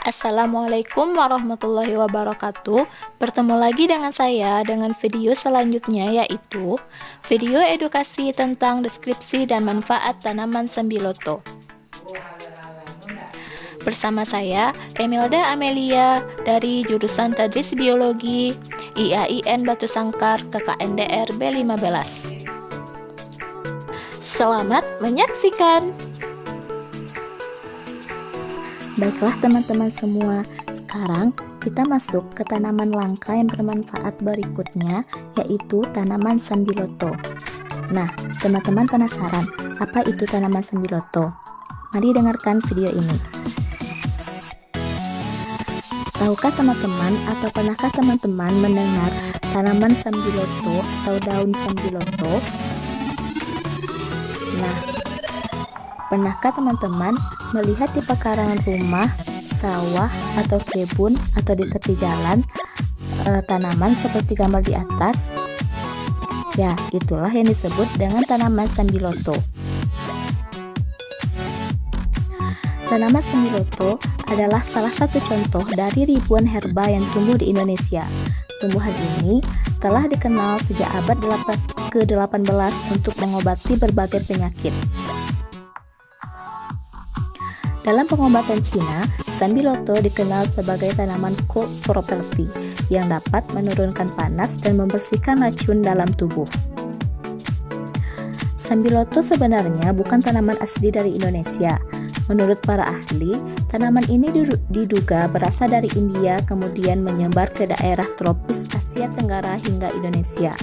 Assalamualaikum warahmatullahi wabarakatuh. Bertemu lagi dengan saya dengan video selanjutnya, yaitu video edukasi tentang deskripsi dan manfaat tanaman sembiloto. Bersama saya Emilda Amelia dari jurusan Tadris Biologi IAIN Batu Sangkar KKNDR B15. Selamat menyaksikan. Baiklah teman-teman semua, sekarang kita masuk ke tanaman langka yang bermanfaat berikutnya, yaitu tanaman sembiloto. Nah, teman-teman penasaran, apa itu tanaman sembiloto? Mari dengarkan video ini. Tahukah teman-teman atau pernahkah teman-teman mendengar tanaman sembiloto atau daun sembiloto? Nah, pernahkah teman-teman melihat di pekarangan rumah, sawah, atau kebun, atau di tepi jalan tanaman seperti gambar di atas? Ya, itulah yang disebut dengan tanaman sembiloto. Tanaman sembiloto adalah salah satu contoh dari ribuan herba yang tumbuh di Indonesia. Tumbuhan ini telah dikenal sejak abad ke-18 untuk mengobati berbagai penyakit. Dalam pengobatan Cina, sembiloto dikenal sebagai tanaman cold property yang dapat menurunkan panas dan membersihkan racun dalam tubuh. Sembiloto sebenarnya bukan tanaman asli dari Indonesia. Menurut para ahli, tanaman ini diduga berasal dari India kemudian menyebar ke daerah tropis Asia Tenggara hingga Indonesia.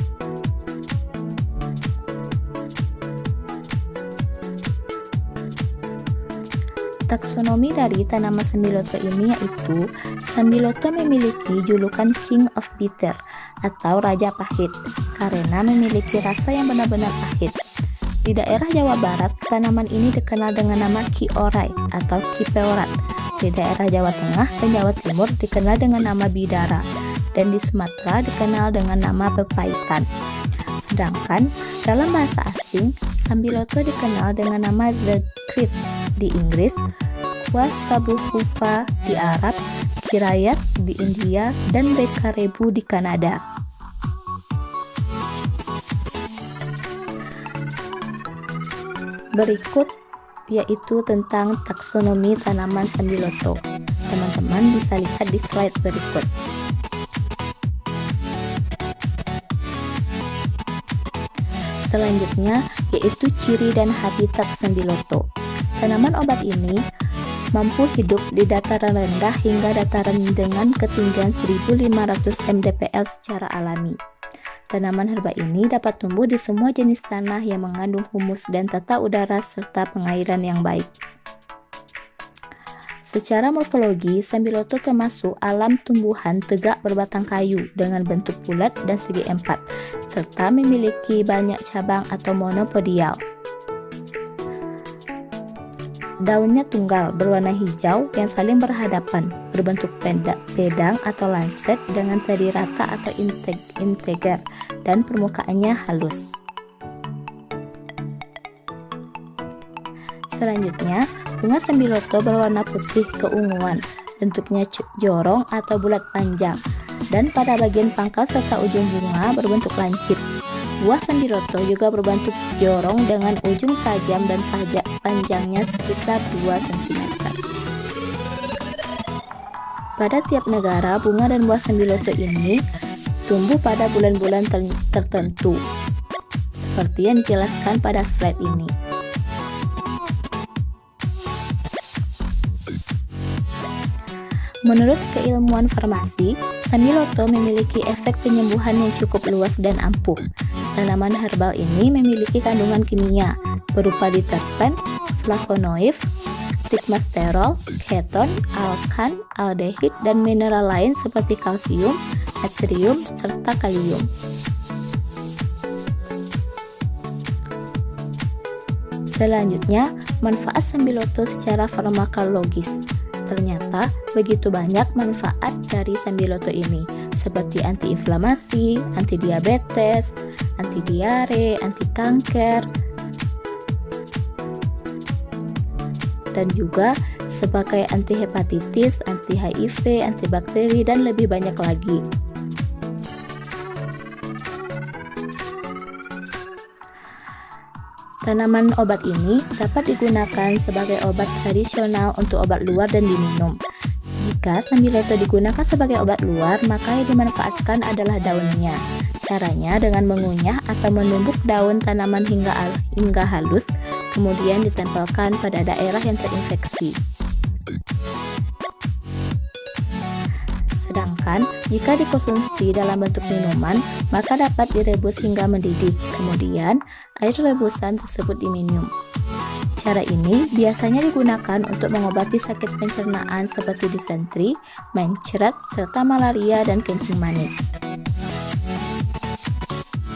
Taksonomi dari tanaman sembiloto ini yaitu sembiloto memiliki julukan King of Bitter atau Raja Pahit karena memiliki rasa yang benar-benar pahit. Di daerah Jawa Barat, tanaman ini dikenal dengan nama Ki Orai atau Ki Peorat. Di daerah Jawa Tengah dan Jawa Timur dikenal dengan nama Bidara, dan di Sumatera dikenal dengan nama Pepaitan. Sedangkan dalam bahasa asing, sembiloto dikenal dengan nama The Creed di Inggris, Quassabuhufa di Arab, Kirayat di India, dan Bekarebu di Kanada. Berikut yaitu tentang taksonomi tanaman sembiloto. Teman-teman bisa lihat di slide berikut. Selanjutnya yaitu ciri dan habitat sembiloto. Tanaman obat ini mampu hidup di dataran rendah hingga dataran dengan ketinggian 1500 mdpl secara alami. Tanaman herba ini dapat tumbuh di semua jenis tanah yang mengandung humus dan tata udara serta pengairan yang baik. Secara morfologi, sembiloto termasuk alam tumbuhan tegak berbatang kayu dengan bentuk bulat dan segi empat, serta memiliki banyak cabang atau monopodial. Daunnya tunggal berwarna hijau yang saling berhadapan, berbentuk pedang atau lancet dengan tadi rata atau integer, dan permukaannya halus. Selanjutnya, bunga sembiloto berwarna putih keunguan, bentuknya jorong atau bulat panjang, dan pada bagian pangkal serta ujung bunga berbentuk lancip. Buah sembiloto juga berbentuk jorong dengan ujung tajam dan panjangnya sekitar 2 cm. Pada tiap negara, bunga dan buah sembiloto ini tumbuh pada bulan-bulan tertentu, seperti yang dijelaskan pada slide ini. Menurut keilmuan farmasi, sembiloto memiliki efek penyembuhan yang cukup luas dan ampuh. Tanaman herbal ini memiliki kandungan kimia berupa diterpen, flavonoid, stigmasterol, keton, alkan, aldehid, dan mineral lain seperti kalsium, natrium, serta kalium. Selanjutnya, manfaat sembiloto secara farmakologis. Ternyata begitu banyak manfaat dari sembiloto ini, seperti antiinflamasi, anti diabetes, anti diare, anti kanker, dan juga sebagai anti hepatitis, anti HIV, antibakteri, dan lebih banyak lagi. Tanaman obat ini dapat digunakan sebagai obat tradisional untuk obat luar dan diminum. Jika sambiloto digunakan sebagai obat luar, maka yang dimanfaatkan adalah daunnya. Caranya dengan mengunyah atau menumbuk daun tanaman hingga halus, kemudian ditempelkan pada daerah yang terinfeksi. Sedangkan jika dikonsumsi dalam bentuk minuman, maka dapat direbus hingga mendidih. Kemudian, air rebusan tersebut diminum. Cara ini biasanya digunakan untuk mengobati sakit pencernaan seperti disentri, mencret, serta malaria dan kencing manis.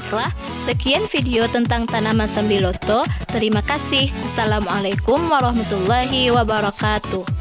Baiklah, sekian video tentang tanaman sambiloto. Terima kasih. Assalamualaikum warahmatullahi wabarakatuh.